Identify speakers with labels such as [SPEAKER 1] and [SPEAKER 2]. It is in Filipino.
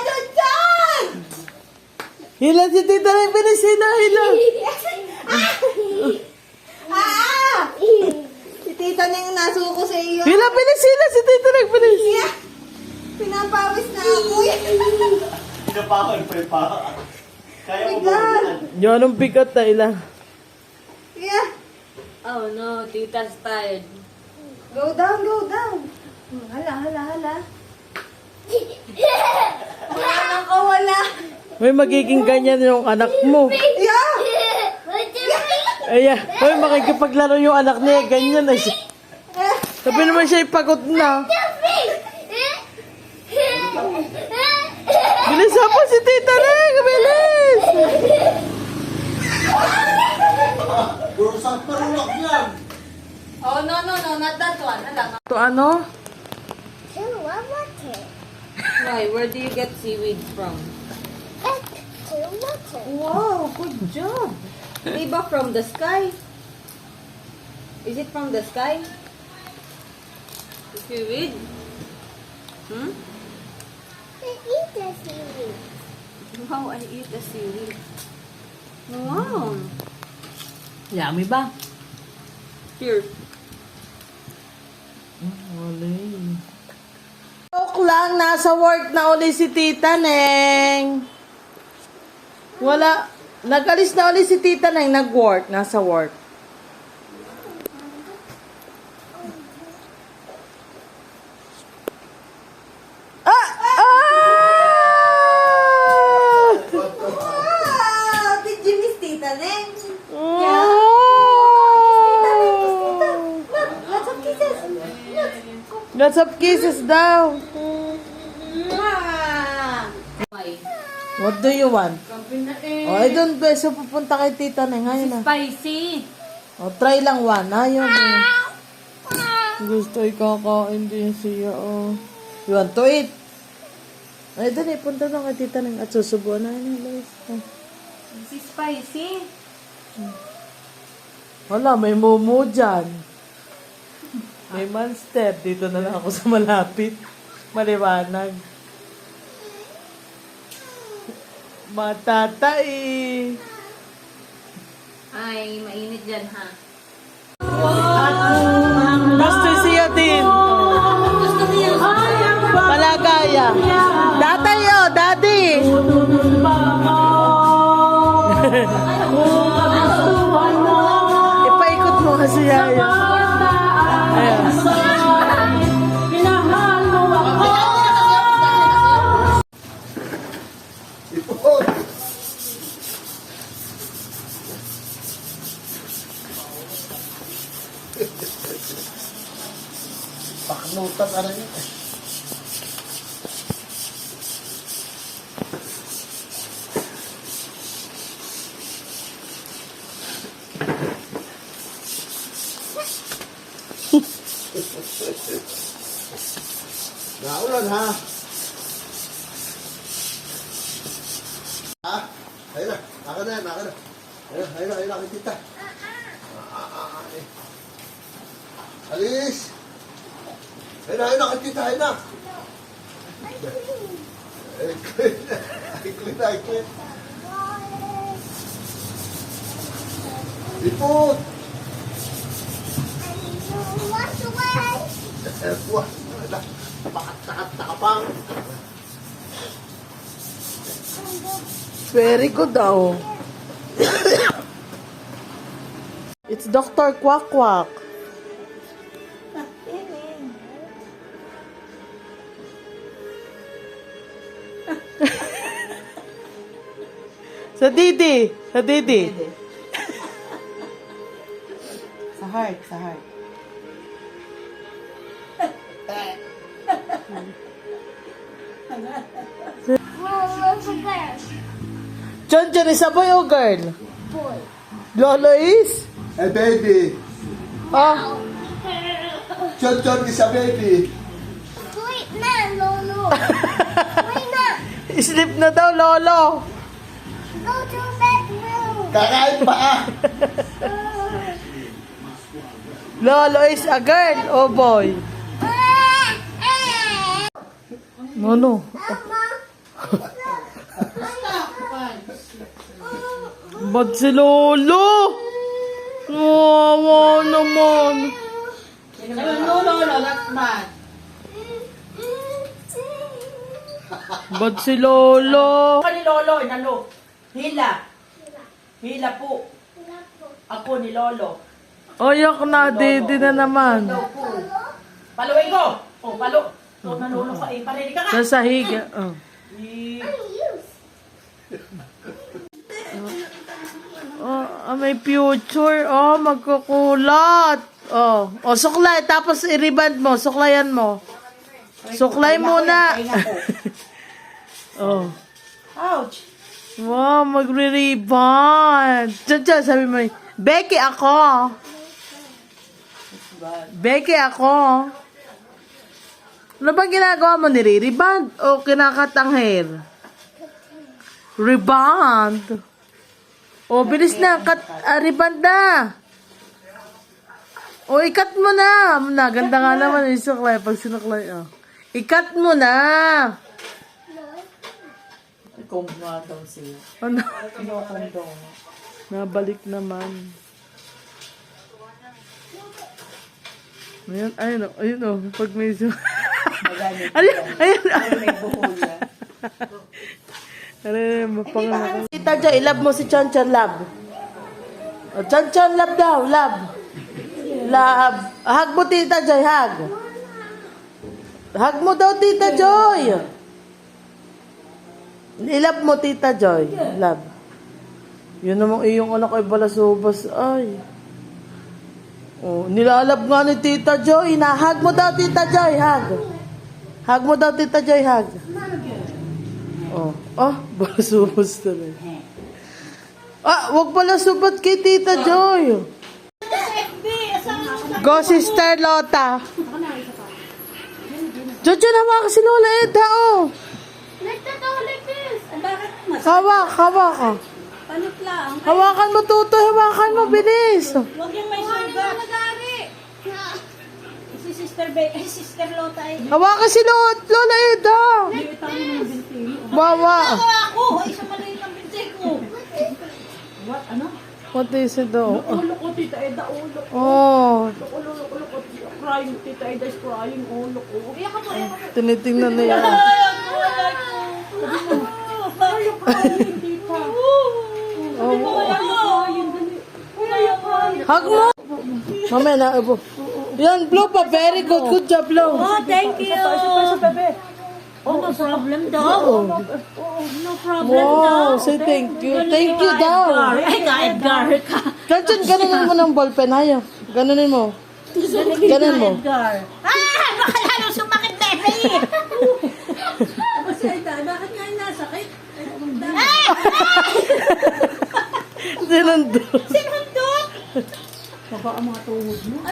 [SPEAKER 1] Chuchan!
[SPEAKER 2] Hila si Tita Neng, bilis hila, hila.
[SPEAKER 1] Si Tita Neng nasuko sa iyo.
[SPEAKER 2] Hila, bilis hila si Tita Neng, bilis.
[SPEAKER 1] Yeah. Pinapawis na ako.
[SPEAKER 3] Pinapakal pa yung paa. Kaya
[SPEAKER 1] Oh my
[SPEAKER 3] mo ba
[SPEAKER 1] God.
[SPEAKER 3] yan?
[SPEAKER 2] Yung anong bigat na ila.
[SPEAKER 1] Yeah.
[SPEAKER 4] Oh no, Tita's tired.
[SPEAKER 1] Go down, go down. Hala, hala, hala. Wala nang kawala.
[SPEAKER 2] May magiging ganyan yung anak mo.
[SPEAKER 1] Yeah.
[SPEAKER 2] Ayan, hoy, makikipaglaro yung anak niya, ganyan na siya. Sabi naman siya ipagod na. Bilis po si Tita Neng, bilis!
[SPEAKER 3] Puro sa parulak yan.
[SPEAKER 4] Oh no, not that one. Hala.
[SPEAKER 2] Ito ano?
[SPEAKER 4] Why? Where do you get seaweed from? Wow, good job. Diba from the sky? Is it from the sky? The seaweed? Hmm? Wow, I eat the seaweed. Wow.
[SPEAKER 2] Yummy ba?
[SPEAKER 4] Here.
[SPEAKER 2] Joke lang, nasa work na uli si Tita Neng. Wala. Nag-alis na uli si Tita Neng, nag-work, nasa work. Ah! Ah!
[SPEAKER 1] Wow! Did you miss Tita Neng?
[SPEAKER 2] Oh!
[SPEAKER 1] Lots of kisses.
[SPEAKER 2] Lots of kisses daw.
[SPEAKER 4] Why?
[SPEAKER 2] What do you want?
[SPEAKER 4] Kape na
[SPEAKER 2] Oh, I don't know. So, pupunta kay Tita Neng. Ayun na.
[SPEAKER 4] Spicy.
[SPEAKER 2] Oh, try lang one. Ayaw mo. Gusto ikakain din siya. Oh. You want to eat? Ay, dali. Punta na kay Tita Neng. At susubuan na yun.
[SPEAKER 4] This is spicy.
[SPEAKER 2] Wala, may momo dyan. May monster. Dito na lang ako sa malapit. Maliwanag. Matatay.
[SPEAKER 4] Ay, mainit dyan ha.
[SPEAKER 2] Gusto siya din. Palagaya. Tatay oh, daddy. Ipaikot mo kasi yaya. Ayan.
[SPEAKER 3] Ipon. Paknutan ka rin yun. Naulan ha. Ha? Ayun na. Akin na yan. Akin na. Ayun na. Akin tita. Alis. Ayun na. Tita. Ayun na. Iklit. Ipot. Buah. Takat-takapang.
[SPEAKER 2] Very good daw. It's Dr. Quack Quack. Sa Didi. Sa Didi. Sa heart. Sa heart. John, is a boy or girl?
[SPEAKER 1] Boy.
[SPEAKER 2] Lolo is?
[SPEAKER 3] A baby.
[SPEAKER 2] Ah.
[SPEAKER 3] John is a baby.
[SPEAKER 1] Wait na, Lolo. Wait na.
[SPEAKER 2] Sleep na daw, Lolo.
[SPEAKER 1] Go to bedroom.
[SPEAKER 3] Kakain pa ah.
[SPEAKER 2] Lolo is a girl or boy? Ano? Ba't si Lolo? Wawa naman. Ba't si Lolo?
[SPEAKER 5] Ako ni Lolo, inano? Hila. Hila po. Ako ni Lolo.
[SPEAKER 2] Ayak na, didi na naman.
[SPEAKER 5] Paluin ko. Oh, palo. Oh, nanulo ka eh. Parinig ka nga.
[SPEAKER 2] Sa sahig. Oh. Oh, may future. Oh, magkukulat. Oh, suklay. Tapos i-reband mo. Suklayan mo. Suklay muna. Oh.
[SPEAKER 5] Ouch.
[SPEAKER 2] Wow, magre-reband. Diyan, sabi mo, Becky ako. Becky ako. Ano ba ginagawa mo? Nire-reband o kinakat ang hair? Reband. O, bilis na. Reband na. O, ikat mo na. Ganda nga naman yung suklay. Pag sinuklay, oh. Ikat mo na.
[SPEAKER 5] Comb nga daw siya.
[SPEAKER 2] Ano?
[SPEAKER 5] Kinocomb daw.
[SPEAKER 2] Nabalik naman. Ayun, ayun o. Pag may ayun, ayun.
[SPEAKER 5] May buhol na.
[SPEAKER 2] Mapanganak. Tita Jo, ilab mo si Chan Chan Lab. O, Chan Chan Lab daw, lab. Lab. Hug mo, Tita Joy, hug. Hug mo daw, Tita Joy. Ilab mo, Tita Joy. Lab. Yun namang iyong anak ay balasubas. Ay. Oh, nilalab nga ni Tita Joy. Hug mo daw, Tita Joy, hug. Hug mo daw, Tita Joy, hug. Oh, balasubas talaga. Wag balasubot kay Tita Joy. Go, Sister Lota. Jojo naman kasi Lola Eda, oh. Hawak ka.
[SPEAKER 1] Panot lang.
[SPEAKER 2] Hawakan mo, Tuto. Hawakan mo, bilis.
[SPEAKER 1] Huwag yung may sugat. Si Sister Lota ay...
[SPEAKER 2] Hawakan si Lola Eda. Bawa.
[SPEAKER 1] Ako! Isang maliit ang binti ko.
[SPEAKER 5] What? Ano?
[SPEAKER 2] What is it daw?
[SPEAKER 5] Ulo ko, Tita Eda. Ulo ko.
[SPEAKER 2] Oh,
[SPEAKER 5] Ulo ko. Crying. Tita Eda is crying. Ulo ko. Iyak ka po.
[SPEAKER 2] tinitingnan na yan. Hug mo. Mamaya na, Ebo. Yan, Flo pa. Very good. Good job, Flo.
[SPEAKER 1] Oh, thank you. Oh, no problem daw. No problem daw.
[SPEAKER 2] Wow, say thank you. Thank you daw.
[SPEAKER 1] Ay, ka-Edgar ka.
[SPEAKER 2] Ganyan, ganunin mo ng ballpen. Ayaw. Ganunin mo. Ganun mo.
[SPEAKER 1] Edgar. Baka lalo sumakit na eh. Kasi bakit nga nasakit?
[SPEAKER 2] Sinundot.
[SPEAKER 1] Sinundot.
[SPEAKER 5] Baba ang mga tuhod mo.